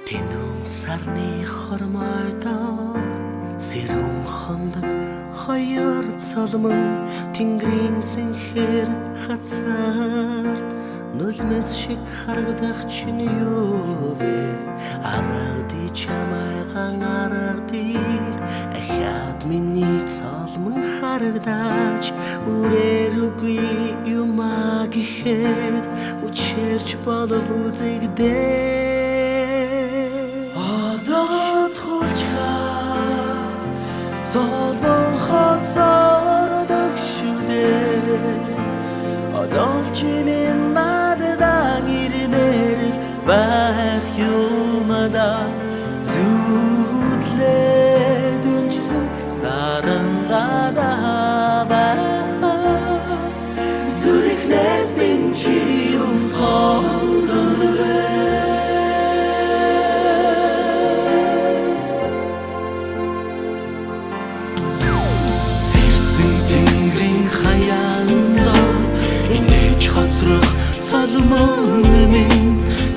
Тэнүүн сарны хормойдоо сэрүүн хондог хоёр цолмон тэнгэрийн зэнхээр хацаард нулимс шиг харагдах чинь юу вэ? Аргади чамайгаан аргади ахаад миний цолмон харагдаач үрээр үгүй юмаа гэхэд үчирч болов үзэгдээ Солмон хоцордог шүдээ Одолчимийн надад ирмээр байх юмда зүудлээд өнчсөн сарангада байха зүрхнээс минь чи юм холдонвэ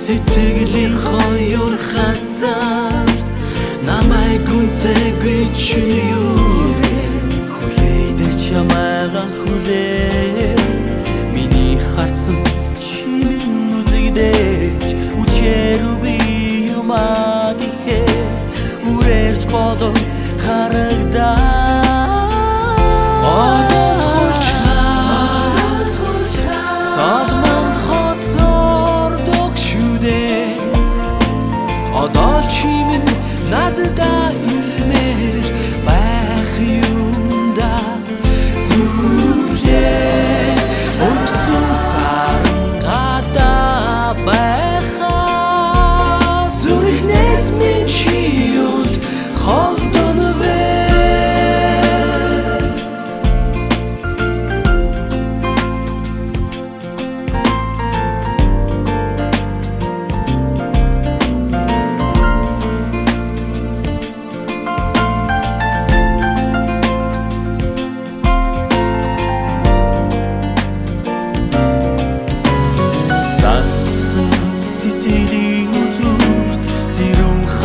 Сэтгэлийн хоёр хазаард намайг гүнсэгүй чи юу вэ? Хүлээдэ чамайгаан хүлээ миний харцсан чимэн үзэгдэж үчээр үгүй юмаа гэхээ үрээрч болов харагдаа Одолчимийн надад ирмээр байх юмда зүлээ өнгөрсөн сарангада байха зүрхнээс минь чи юунд холдонвэ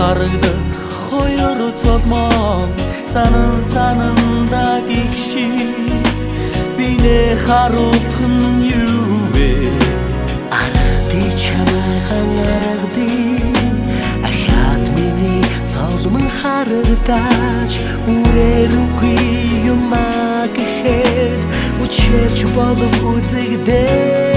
Харагдах хоёр цолмон сананда гихши бинэ харуултах нь юу вэ? Аргади чамайгаан аргади ахаад миний цолмон харагдаач үрээр үгүй юмаа гэхэд үчирч болов үзэгдээ